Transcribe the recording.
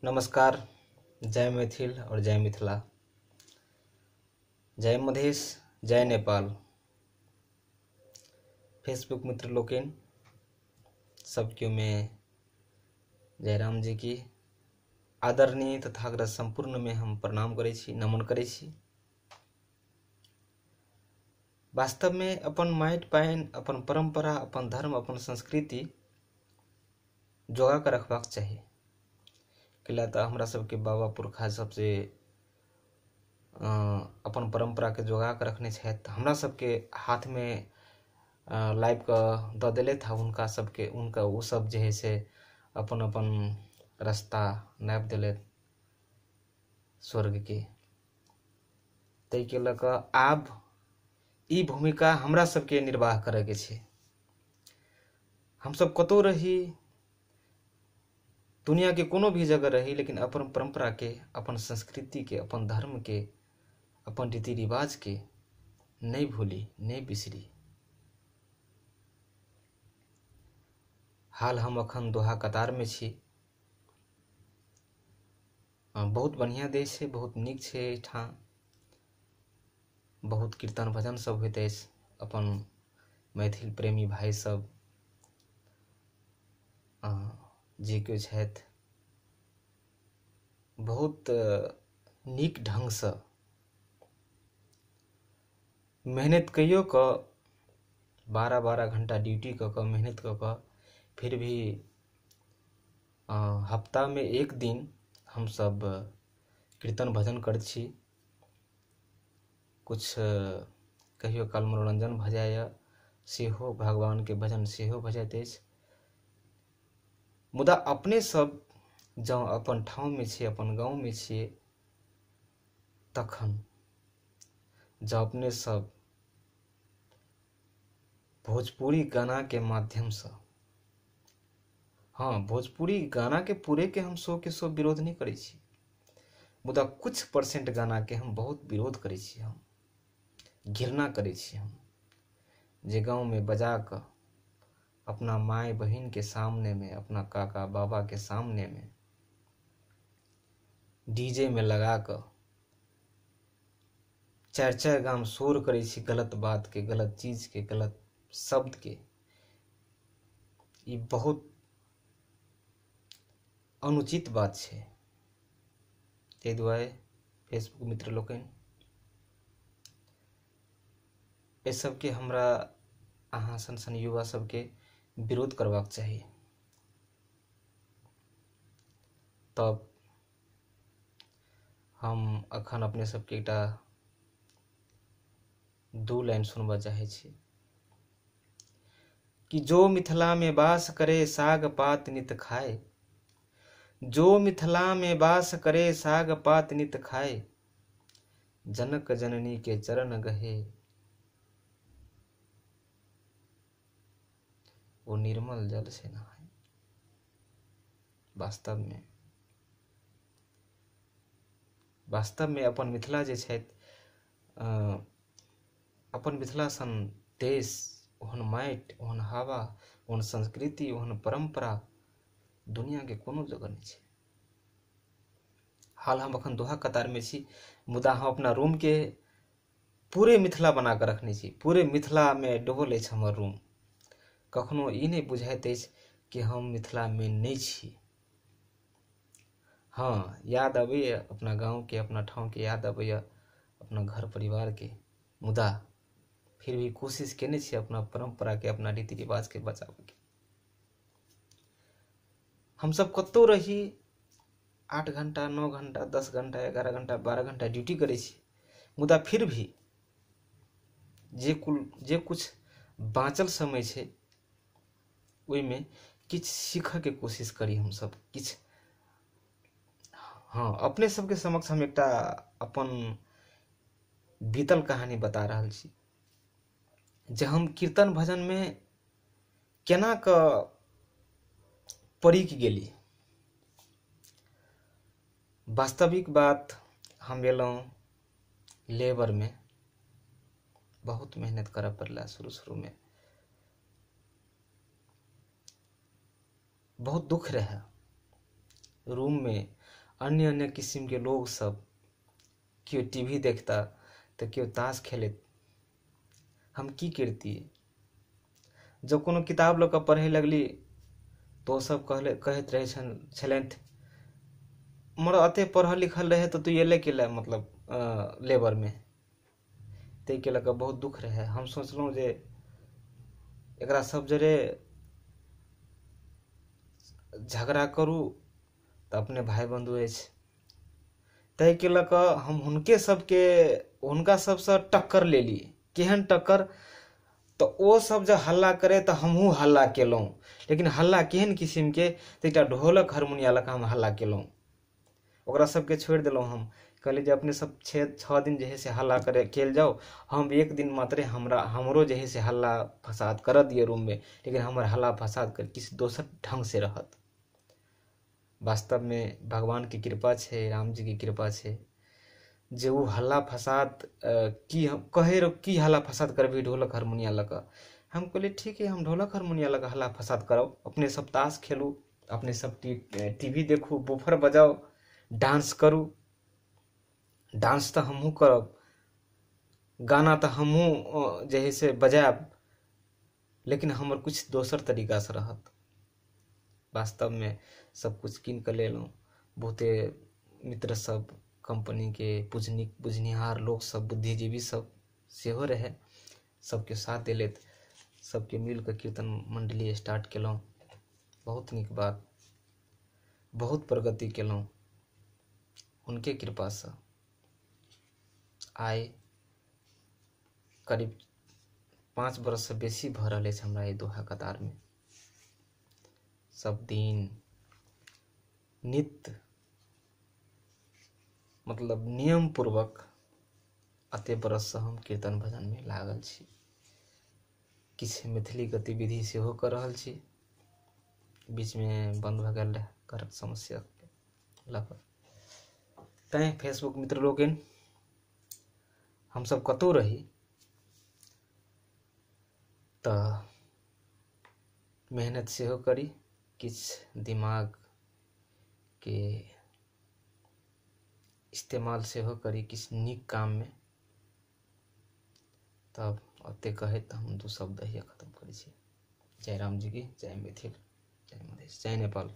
नमस्कार। जय मैथिल और जय मिथिला, जय मधेश, जय नेपाल। फेसबुक मित्र लोकेन सबके में जयराम जी की आदरणीय तथाग्रत संपूर्ण में हम प्रणाम करै छी, नमन करै छी। वास्तव में अपन माटि पानि, अपन परंपरा, अपन धर्म, अपन संस्कृति जोगा के रखबाक चाही। कैला तऽ हमरा सबके बाबा पुरखा सबसे अपन परंपरा के जोगा के रखने छथि। हमरा सबके हाथ में लाइव का दऽ देलथि था उनका सबके, उनका वो सब जे है से अपन अपन रास्ता नापि देलथि स्वर्ग के। ताहि के लऽ कऽ आब ई भूमिका हमरा सबके निर्वाह करे के छै। हम सब कतौ रही, दुनिया के कोनो भी जगह रही, लेकिन अपन परंपरा के, अपन संस्कृति के, अपन धर्म के, अपन रीति रिवाज के नहीं भूली, नहीं बिसरी। हाल हम अखन दोहा कतार में छी। बहुत बढ़िया देश है, बहुत नीक छै एहिठाम। बहुत कीर्तन भजन सब होइत अछि। अपन मैथिल प्रेमी भाई सब जे केओ छथि बहुत नीक ढंग से मेहनत कइयो कऽ 12-12 घंटा ड्यूटी कऽ कऽ मेहनत कऽ कऽ फिर भी हफ्ता में एक दिन हम सब कीर्तन भजन करैत छी। कुछ कहियो काल मनोरंजन भऽ जाइए, सेहो भगवान के भजन सेहो भऽ जाइत अछि। मुदा अपने सब जँ अपन ठाव में छियै, अपन गाँव में छियै, तखन जँ अपने सब भोजपुरी गाना के माध्यम से, हाँ, भोजपुरी गाना के पूरे के हम 100% विरोध नहीं करै छी, मुदा कुछ % गाना के हम बहुत विरोध करै छी, हम घृणा करै छी। हम जे गाँव में बजा कऽ अपना माय बहिन के सामने में, अपना काका बाबा के सामने में डीजे में लगा कर 4-4 गाम शोर करै छी गलत बात के, गलत चीज के, गलत शब्द के। ई बहुत अनुचित बात छै। ताहि दुआरे फेसबुक मित्र लोकनि एहि सबके हमरा अहाँ सन युवा सबके विरोध करबाक चाही। तब हम अखन अपने सबके एकटा 2 लाइन सुनबा चाहे छी कि जो मिथिला में वास करे साग पात नित खाए, जो मिथिला में वास करे साग पात नित खाए, जनक जननी के चरण गहे वो निर्मल जल से नहाए। वास्तव में अपन मिथिला जे छथि, अपन मिथिला सन देश, ओहन माटि, ओहन हवा, ओहन संस्कृति, ओहन परंपरा दुनिया के कोनो जगह नहीं छै। हाल हम अखन दोहा कतार में छी, मुदा हम अपना रूम के पूरे मिथिला बना के रखने छी। पूरे मिथिला में डुबल अछि हमर रूम। कखनो ई नहीं बुझाइत अछि कि हम मिथिला में नहीं छी। हाँ, याद अबैया अपना गाँव के, अपना ठाव के याद अबैया, अपना घर परिवार के, मुदा फिर भी कोशिश केने छी अपना परंपरा के, अपना रीति रिवाज के बचावे के। हम सब कतौ रही, 8 घंटा, 9 घंटा, 10 घंटा, 11 घंटा, 12 घंटा ड्यूटी करै छी, मुदा फिर भी जे कुछ बाँचल समय छै ओहिमे किछ सीखऽ के कोशिश करी। हम सब किछ, हाँ, अपने सबके समक्ष हम एकटा अपन बीतल कहानी बता रहल छी जे हम कीर्तन भजन में केना कऽ पड़िक गेली। वास्तविक बात, हम एलहुँ लेबर में, बहुत मेहनत करऽ पड़ला शुरू में, बहुत दुख रहे। रूम में अन्य अन्य किस्म के लोग सब, केओ टीवी देखता तो केओ ताश खेलैत, हम की करतियै। जब कोनो किताब लऽ कऽ पढ़ै लगली तो ओ सब कहैत रहै छलथि मोर अते पढ़ल लिखल रहे तो तू एले केले मतलब लेबर में, ताहिके लऽ कऽ बहुत दुख रहे। हम सोचलहुँ जे एकरा सब जरे झगड़ा करू तऽ अपने भाई बंधु अछि, ताहिके लऽ कऽ हम हुनका सबसँ टक्कर लेली। केहन टक्कर, तो ओ सब जब हल्ला करे तो हमहूँ हल्ला केलहुँ, लेकिन हल्ला केहन किस्म के, तो एकटा ढोलक हारमोनिया लऽ कऽ हम हल्ला केलहुँ। ओकरा सबके छोड़ि देलहुँ। हम कहली जे अपने सब 6 दिन जे है से हल्ला करे केल जाओ, हम एक दिन मात्रे हमरो जे है से हल्ला फसाद कर दिए रूम में, लेकिन हमर हल्ला फसाद कर किसी दोसर ढंग से रहत। वास्तव में भगवान की कृपा छै, राम जी की कृपा छै, जे वो हल्ला फसाद की हल्ला फसाद करबी ढोलक हारमोनिया लऽ कऽ। हम कहलिए ठीक है, हम ढोलक हारमोनिया लऽ कऽ हल्ला फसाद करब, अपने सब ताश खेलू, अपने सब टीवी देखू, बूफर बजाओ, डांस करू। डांस तो हमहूँ करब, गाना तो हमहूँ जे है से बजायब, लेकिन हमर कुछ दोसर तरीका से रहत। वास्तव में सब कुछ कीन कऽ लेलहुँ। बहुते मित्र सब, कंपनी के बुझनिहार लोग सब, बुद्धिजीवी सब सेहो रहे, सबके साथ देलथि, सबके मिल कऽ कीर्तन मंडली स्टार्ट केलहुँ। बहुत नीक बात, बहुत प्रगति केलहुँ हुनके कृपा से। आइ करीब 5 बरस से बेसी भऽ रहल अछि हमरा ई दोहा कतार में। सब दिन नित्य मतलब नियम पूर्वक अते बरस से हम कीर्तन भजन में लागल छी। किछु मैथिली गतिविधि सेहो कर रहल छी, बीच में बंद भऽ गेल रहे घरक समस्या लऽ कऽ। तैं फेसबुक मित्र लोकनि, हम सब कतौ रही तऽ मेहनत सेहो करी, किछु दिमाग के इस्तेमाल सेहो करी किछु नीक काम में। तब ओते कहैत हम 2 शब्द ही खत्म करै छी। जय राम जी की, जय मैथिल, जय मधेश, जय नेपाल।